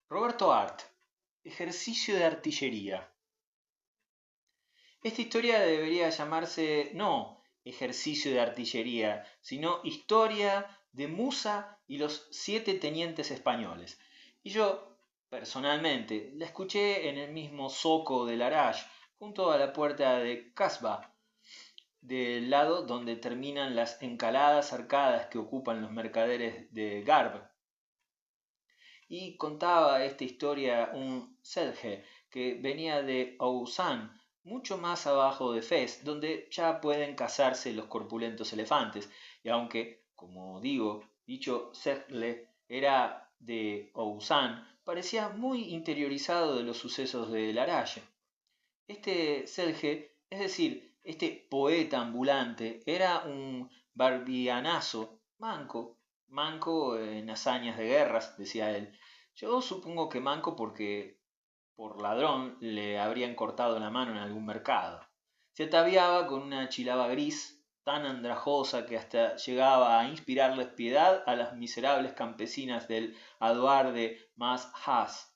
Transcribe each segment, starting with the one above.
Roberto Art, ejercicio de artillería. Esta historia debería llamarse no ejercicio de artillería, sino historia de Musa y los 7 tenientes españoles. Y yo, personalmente, la escuché en el mismo zoco de Larache, junto a la puerta de Casbah, del lado donde terminan las encaladas arcadas que ocupan los mercaderes de Garb. Y contaba esta historia un Selje que venía de Ousán, mucho más abajo de Fez, donde ya pueden cazarse los corpulentos elefantes. Y aunque, como digo, dicho Selje era de Ousán, parecía muy interiorizado de los sucesos de Larache. Este Selje, es decir, este poeta ambulante, era un barbianazo, manco en hazañas de guerras, decía él. Yo supongo que manco porque por ladrón le habrían cortado la mano en algún mercado. Se ataviaba con una chilaba gris, tan andrajosa que hasta llegaba a inspirarles piedad a las miserables campesinas del aduar de Mas Has.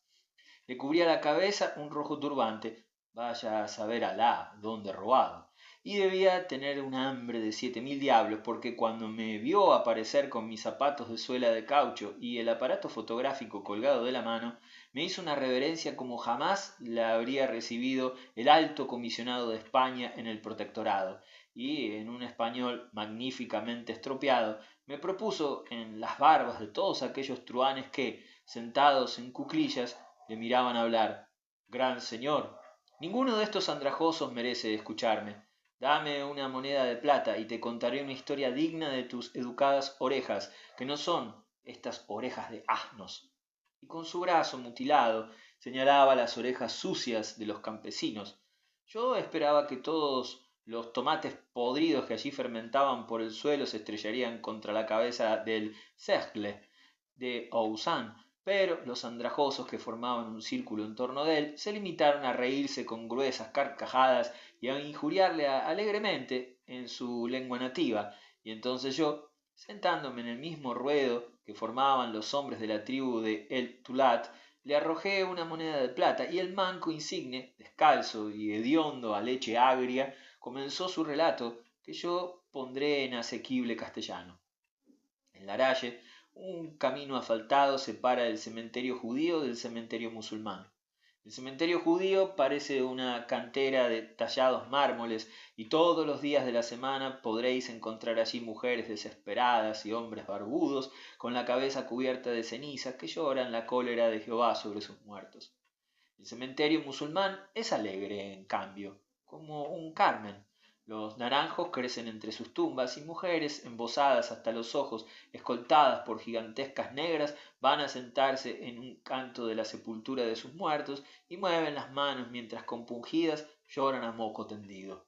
Le cubría la cabeza un rojo turbante, vaya a saber Alá dónde robado, y debía tener un hambre de 7000 diablos, porque cuando me vio aparecer con mis zapatos de suela de caucho y el aparato fotográfico colgado de la mano, me hizo una reverencia como jamás la habría recibido el alto comisionado de España en el protectorado, y en un español magníficamente estropeado, me propuso en las barbas de todos aquellos truhanes que, sentados en cuclillas, le miraban hablar. Gran señor, ninguno de estos andrajosos merece escucharme. Dame una moneda de plata y te contaré una historia digna de tus educadas orejas, que no son estas orejas de asnos. Y con su brazo mutilado señalaba las orejas sucias de los campesinos. Yo esperaba que todos los tomates podridos que allí fermentaban por el suelo se estrellarían contra la cabeza del Sergle de Ousán, pero los andrajosos que formaban un círculo en torno de él se limitaron a reírse con gruesas carcajadas y a injuriarle alegremente en su lengua nativa, y entonces yo, sentándome en el mismo ruedo que formaban los hombres de la tribu de El Tulat, le arrojé una moneda de plata y el manco insigne, descalzo y hediondo a leche agria, comenzó su relato que yo pondré en asequible castellano. En Laralle, un camino asfaltado separa el cementerio judío del cementerio musulmán. El cementerio judío parece una cantera de tallados mármoles y todos los días de la semana podréis encontrar allí mujeres desesperadas y hombres barbudos con la cabeza cubierta de cenizas que lloran la cólera de Jehová sobre sus muertos. El cementerio musulmán es alegre, en cambio, como un Carmen. Los naranjos crecen entre sus tumbas y mujeres, embosadas hasta los ojos, escoltadas por gigantescas negras, van a sentarse en un canto de la sepultura de sus muertos y mueven las manos mientras compungidas lloran a moco tendido.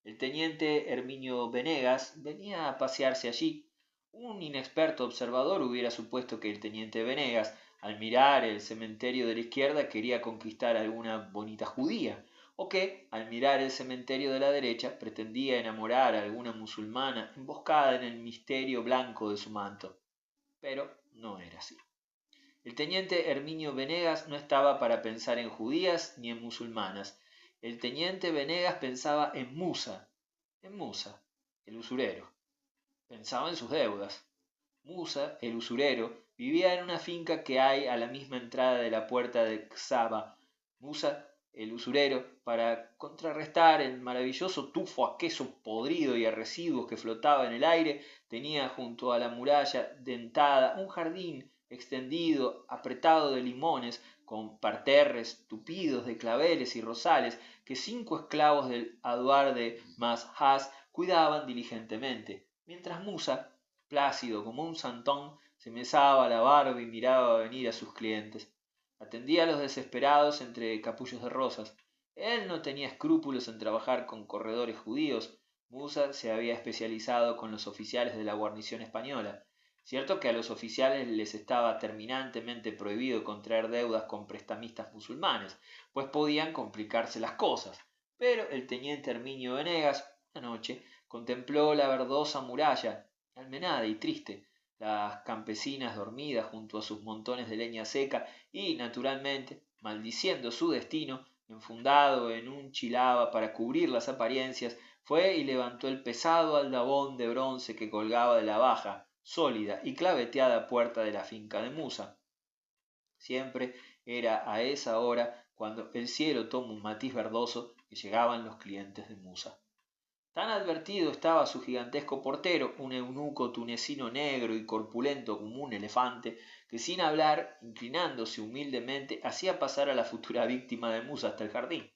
El teniente Herminio Venegas venía a pasearse allí. Un inexperto observador hubiera supuesto que el teniente Venegas, al mirar el cementerio de la izquierda, quería conquistar a alguna bonita judía, o que, al mirar el cementerio de la derecha, pretendía enamorar a alguna musulmana emboscada en el misterio blanco de su manto. Pero no era así. El teniente Herminio Venegas no estaba para pensar en judías ni en musulmanas. El teniente Venegas pensaba en Musa, el usurero. Pensaba en sus deudas. Musa, el usurero, vivía en una finca que hay a la misma entrada de la puerta de Xaba. Musa, el usurero, para contrarrestar el maravilloso tufo a queso podrido y a residuos que flotaba en el aire, tenía junto a la muralla dentada un jardín extendido, apretado de limones, con parterres tupidos de claveles y rosales que 5 esclavos del aduar de Mas-Has cuidaban diligentemente, mientras Musa, plácido como un santón, se mesaba la barba y miraba venir a sus clientes. Atendía a los desesperados entre capullos de rosas. Él no tenía escrúpulos en trabajar con corredores judíos. Musa se había especializado con los oficiales de la guarnición española. Cierto que a los oficiales les estaba terminantemente prohibido contraer deudas con prestamistas musulmanes, pues podían complicarse las cosas. Pero el teniente Herminio Venegas, una noche, contempló la verdosa muralla, almenada y triste. las campesinas dormidas junto a sus montones de leña seca y, naturalmente, maldiciendo su destino, enfundado en un chilaba para cubrir las apariencias, fue y levantó el pesado aldabón de bronce que colgaba de la baja, sólida y claveteada puerta de la finca de Musa. Siempre era a esa hora, cuando el cielo toma un matiz verdoso, que llegaban los clientes de Musa. Tan advertido estaba su gigantesco portero, un eunuco tunecino negro y corpulento como un elefante, que sin hablar, inclinándose humildemente, hacía pasar a la futura víctima de Musa hasta el jardín.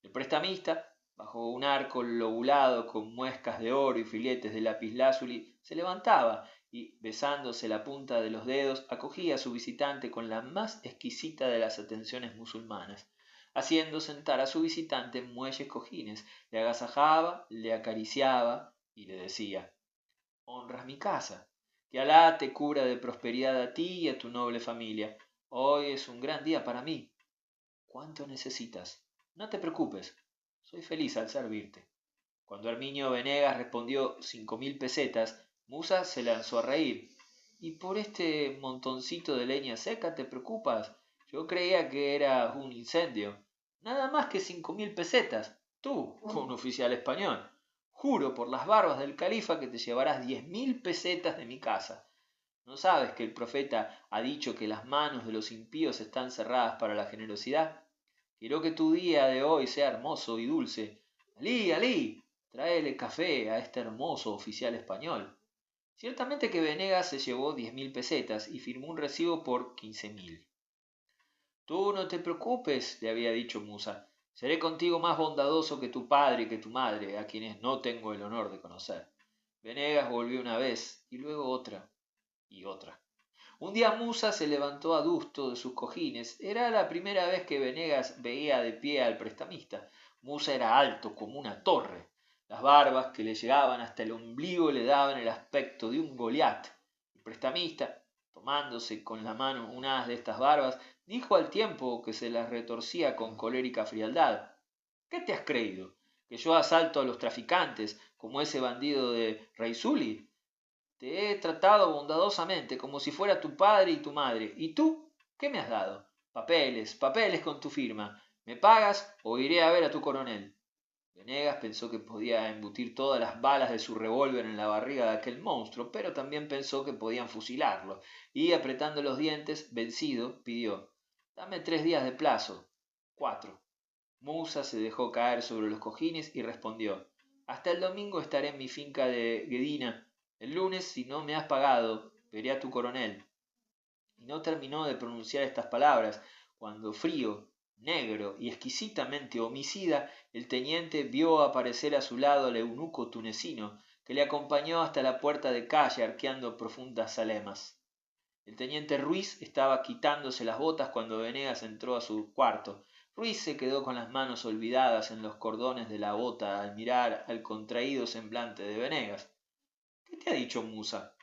El prestamista, bajo un arco lobulado con muescas de oro y filetes de lapislázuli, se levantaba y, besándose la punta de los dedos, acogía a su visitante con la más exquisita de las atenciones musulmanas, haciendo sentar a su visitante en muelles cojines, le agasajaba, le acariciaba y le decía: honras mi casa, que Alá te cubra de prosperidad a ti y a tu noble familia. Hoy es un gran día para mí. ¿Cuánto necesitas? No te preocupes, soy feliz al servirte. Cuando Herminio Venegas respondió 5.000 pesetas, Musa se lanzó a reír. ¿Y por este montoncito de leña seca te preocupas? Yo creía que era un incendio. Nada más que 5.000 pesetas. Tú, un oficial español. Juro por las barbas del califa que te llevarás 10.000 pesetas de mi casa. ¿No sabes que el profeta ha dicho que las manos de los impíos están cerradas para la generosidad? Quiero que tu día de hoy sea hermoso y dulce. Alí, Alí, tráele café a este hermoso oficial español. Ciertamente que Venegas se llevó 10.000 pesetas y firmó un recibo por 15.000. Tú no te preocupes, le había dicho Musa. Seré contigo más bondadoso que tu padre y que tu madre, a quienes no tengo el honor de conocer. Venegas volvió una vez y luego otra y otra. Un día Musa se levantó adusto de sus cojines. Era la primera vez que Venegas veía de pie al prestamista. Musa era alto como una torre. Las barbas que le llegaban hasta el ombligo le daban el aspecto de un Goliat. El prestamista, tomándose con la mano unas de estas barbas, dijo al tiempo que se las retorcía con colérica frialdad: ¿qué te has creído? ¿Que yo asalto a los traficantes como ese bandido de Reisuli? Te he tratado bondadosamente, como si fuera tu padre y tu madre. ¿Y tú? ¿Qué me has dado? Papeles, papeles con tu firma. ¿Me pagas o iré a ver a tu coronel? Venegas pensó que podía embutir todas las balas de su revólver en la barriga de aquel monstruo, pero también pensó que podían fusilarlo, y apretando los dientes, vencido, pidió: dame 3 días de plazo. 4. Musa se dejó caer sobre los cojines y respondió: hasta el domingo estaré en mi finca de Guedina. El lunes, si no me has pagado, veré a tu coronel. Y no terminó de pronunciar estas palabras cuando, frío, negro y exquisitamente homicida, el teniente vio aparecer a su lado al eunuco tunecino, que le acompañó hasta la puerta de calle arqueando profundas zalemas. El teniente Ruiz estaba quitándose las botas cuando Venegas entró a su cuarto. Ruiz se quedó con las manos olvidadas en los cordones de la bota al mirar al contraído semblante de Venegas. ¿Qué te ha dicho Musa?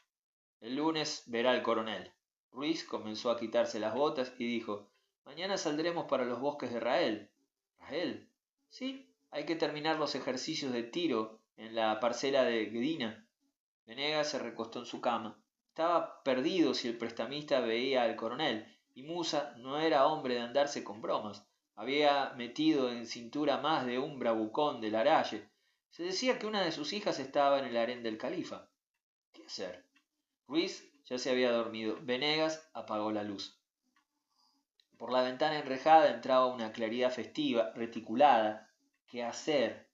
El lunes verá al coronel. Ruiz comenzó a quitarse las botas y dijo: mañana saldremos para los bosques de Rael. ¿Rael? Sí, hay que terminar los ejercicios de tiro en la parcela de Guedina. Venegas se recostó en su cama. Estaba perdido si el prestamista veía al coronel, y Musa no era hombre de andarse con bromas. Había metido en cintura más de un bravucón del Araye. Se decía que una de sus hijas estaba en el harén del califa. ¿Qué hacer? Ruiz ya se había dormido. Venegas apagó la luz. Por la ventana enrejada entraba una claridad festiva, reticulada. ¿Qué hacer?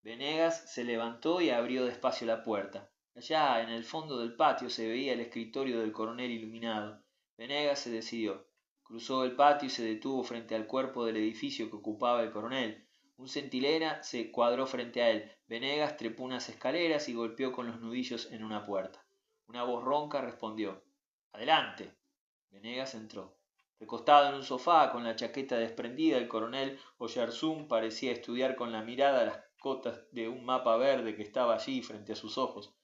Venegas se levantó y abrió despacio la puerta. Allá, en el fondo del patio, se veía el escritorio del coronel iluminado. Venegas se decidió. Cruzó el patio y se detuvo frente al cuerpo del edificio que ocupaba el coronel. Un centinela se cuadró frente a él. Venegas trepó unas escaleras y golpeó con los nudillos en una puerta. Una voz ronca respondió: «¡Adelante!». Venegas entró. Recostado en un sofá, con la chaqueta desprendida, el coronel Oyarzún parecía estudiar con la mirada las cotas de un mapa verde que estaba allí frente a sus ojos.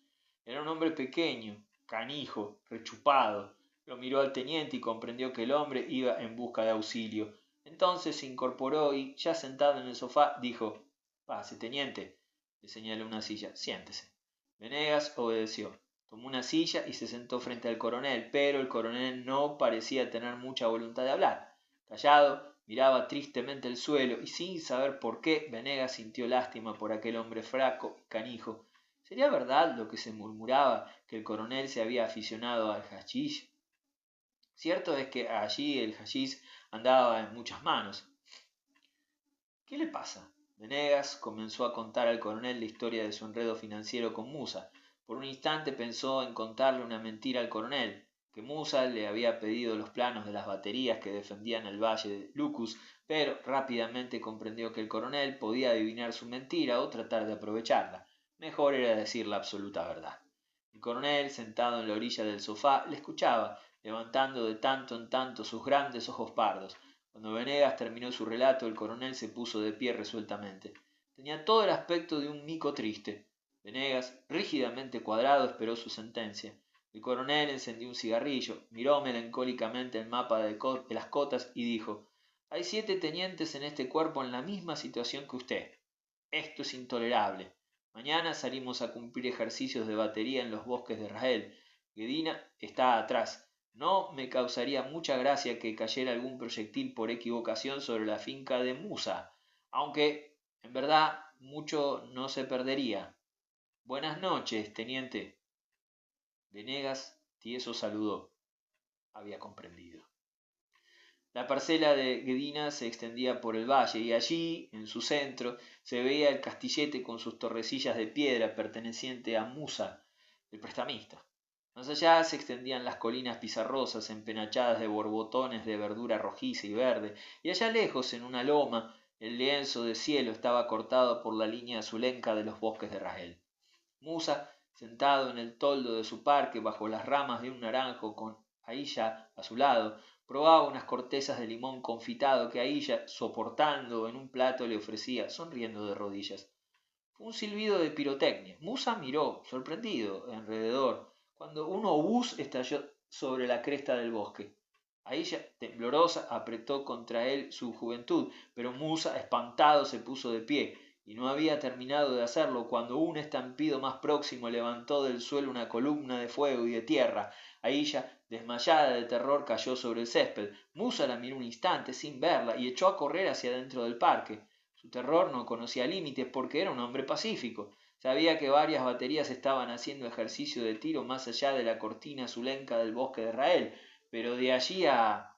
Era un hombre pequeño, canijo, rechupado. Lo miró al teniente y comprendió que el hombre iba en busca de auxilio. Entonces se incorporó y, ya sentado en el sofá, dijo: «Pase, teniente». Le señaló una silla. «Siéntese». Venegas obedeció. Tomó una silla y se sentó frente al coronel, pero el coronel no parecía tener mucha voluntad de hablar. Callado, miraba tristemente el suelo y sin saber por qué, Venegas sintió lástima por aquel hombre fraco y canijo. ¿Sería verdad lo que se murmuraba, que el coronel se había aficionado al hachís? Cierto es que allí el hachís andaba en muchas manos. ¿Qué le pasa? Venegas comenzó a contar al coronel la historia de su enredo financiero con Musa. Por un instante pensó en contarle una mentira al coronel, que Musa le había pedido los planos de las baterías que defendían el valle de Lucus, pero rápidamente comprendió que el coronel podía adivinar su mentira o tratar de aprovecharla. Mejor era decir la absoluta verdad. El coronel, sentado en la orilla del sofá, le escuchaba, levantando de tanto en tanto sus grandes ojos pardos. Cuando Venegas terminó su relato, el coronel se puso de pie resueltamente. Tenía todo el aspecto de un mico triste. Venegas, rígidamente cuadrado, esperó su sentencia. El coronel encendió un cigarrillo, miró melancólicamente el mapa de las cotas y dijo: «Hay 7 tenientes en este cuerpo en la misma situación que usted. Esto es intolerable. Mañana salimos a cumplir ejercicios de batería en los bosques de Rahel. Guedina está atrás. No me causaría mucha gracia que cayera algún proyectil por equivocación sobre la finca de Musa, aunque, en verdad, mucho no se perdería. Buenas noches, teniente». Venegas tieso saludó. Había comprendido. La parcela de Guedina se extendía por el valle y allí, en su centro, se veía el castillete con sus torrecillas de piedra perteneciente a Musa, el prestamista. Más allá se extendían las colinas pizarrosas empenachadas de borbotones de verdura rojiza y verde, y allá lejos, en una loma, el lienzo de cielo estaba cortado por la línea azulenca de los bosques de Rahel. Musa, sentado en el toldo de su parque bajo las ramas de un naranjo con Aïlla a su lado, probaba unas cortezas de limón confitado que Aïlla, soportando en un plato, le ofrecía, sonriendo de rodillas. Fue un silbido de pirotecnia. Musa miró, sorprendido, alrededor, cuando un obús estalló sobre la cresta del bosque. Aïlla, temblorosa, apretó contra él su juventud, pero Musa, espantado, se puso de pie, y no había terminado de hacerlo cuando un estampido más próximo levantó del suelo una columna de fuego y de tierra. Aïlla, desmayada de terror, cayó sobre el césped. Musa la miró un instante sin verla y echó a correr hacia dentro del parque. Su terror no conocía límites porque era un hombre pacífico. Sabía que varias baterías estaban haciendo ejercicio de tiro más allá de la cortina azulenca del bosque de Rahel, pero de allí a...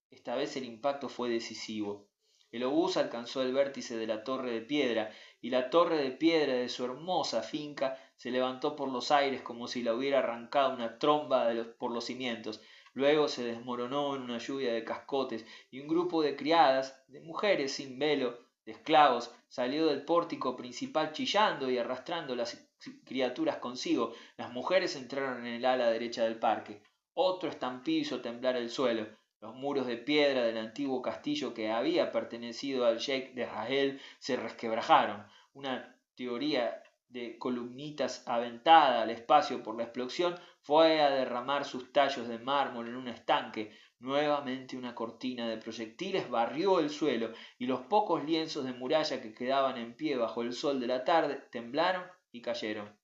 Esta vez el impacto fue decisivo. El obús alcanzó el vértice de la torre de piedra, y la torre de piedra de su hermosa finca se levantó por los aires como si la hubiera arrancado una tromba por los cimientos. Luego se desmoronó en una lluvia de cascotes, y un grupo de criadas, de mujeres sin velo, de esclavos, salió del pórtico principal chillando y arrastrando las criaturas consigo. Las mujeres entraron en el ala derecha del parque. Otro estampido hizo temblar el suelo. Los muros de piedra del antiguo castillo que había pertenecido al sheik de Rahel se resquebrajaron. Una teoría de columnitas aventada al espacio por la explosión fue a derramar sus tallos de mármol en un estanque. Nuevamente una cortina de proyectiles barrió el suelo y los pocos lienzos de muralla que quedaban en pie bajo el sol de la tarde temblaron y cayeron.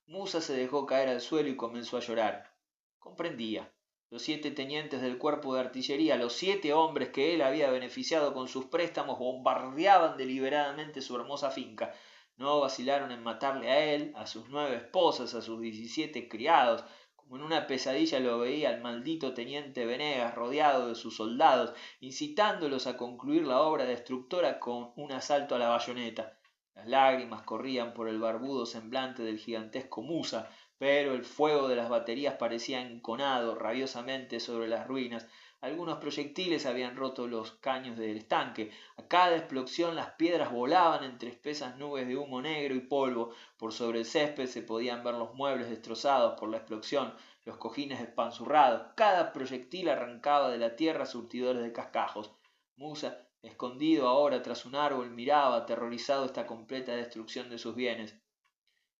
Musa se dejó caer al suelo y comenzó a llorar. Comprendía. Los 7 tenientes del cuerpo de artillería, los 7 hombres que él había beneficiado con sus préstamos, bombardeaban deliberadamente su hermosa finca. No vacilaron en matarle a él, a sus 9 esposas, a sus 17 criados. Como en una pesadilla lo veía al maldito teniente Venegas rodeado de sus soldados, incitándolos a concluir la obra destructora con un asalto a la bayoneta. Las lágrimas corrían por el barbudo semblante del gigantesco Musa, pero el fuego de las baterías parecía enconado rabiosamente sobre las ruinas. Algunos proyectiles habían roto los caños del estanque. A cada explosión las piedras volaban entre espesas nubes de humo negro y polvo. Por sobre el césped se podían ver los muebles destrozados por la explosión, los cojines espanzurrados. Cada proyectil arrancaba de la tierra surtidores de cascajos. Musa, escondido ahora tras un árbol, miraba aterrorizado esta completa destrucción de sus bienes.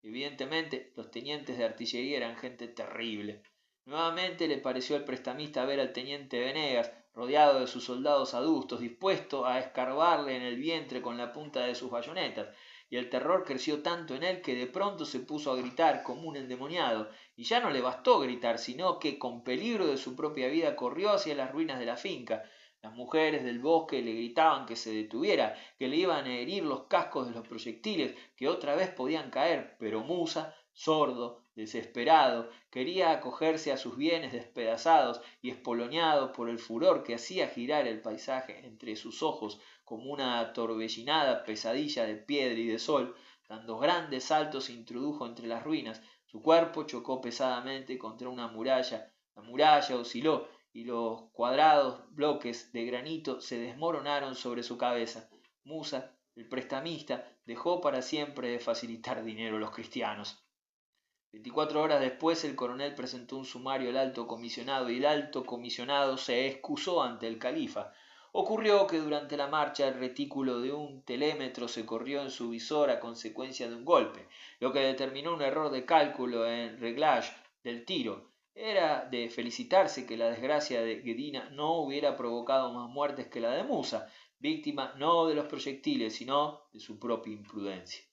Evidentemente, los tenientes de artillería eran gente terrible. Nuevamente le pareció al prestamista ver al teniente Venegas, rodeado de sus soldados adustos, dispuesto a escarbarle en el vientre con la punta de sus bayonetas, y el terror creció tanto en él que de pronto se puso a gritar como un endemoniado, y ya no le bastó gritar, sino que con peligro de su propia vida corrió hacia las ruinas de la finca. Las mujeres del bosque le gritaban que se detuviera, que le iban a herir los cascos de los proyectiles, que otra vez podían caer, pero Musa, sordo, desesperado, quería acogerse a sus bienes despedazados y espoloñado por el furor que hacía girar el paisaje entre sus ojos como una torbellinada pesadilla de piedra y de sol, dando grandes saltos se introdujo entre las ruinas, su cuerpo chocó pesadamente contra una muralla, la muralla osciló y los cuadrados bloques de granito se desmoronaron sobre su cabeza. Musa, el prestamista, dejó para siempre de facilitar dinero a los cristianos. 24 horas después el coronel presentó un sumario al alto comisionado y el alto comisionado se excusó ante el califa. Ocurrió que durante la marcha el retículo de un telémetro se corrió en su visor a consecuencia de un golpe, lo que determinó un error de cálculo en reglage del tiro. Era de felicitarse que la desgracia de Guedina no hubiera provocado más muertes que la de Musa, víctima no de los proyectiles, sino de su propia imprudencia.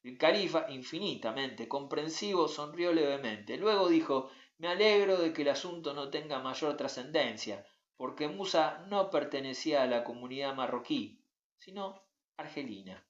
El califa, infinitamente comprensivo, sonrió levemente. Luego dijo: me alegro de que el asunto no tenga mayor trascendencia, porque Musa no pertenecía a la comunidad marroquí, sino argelina.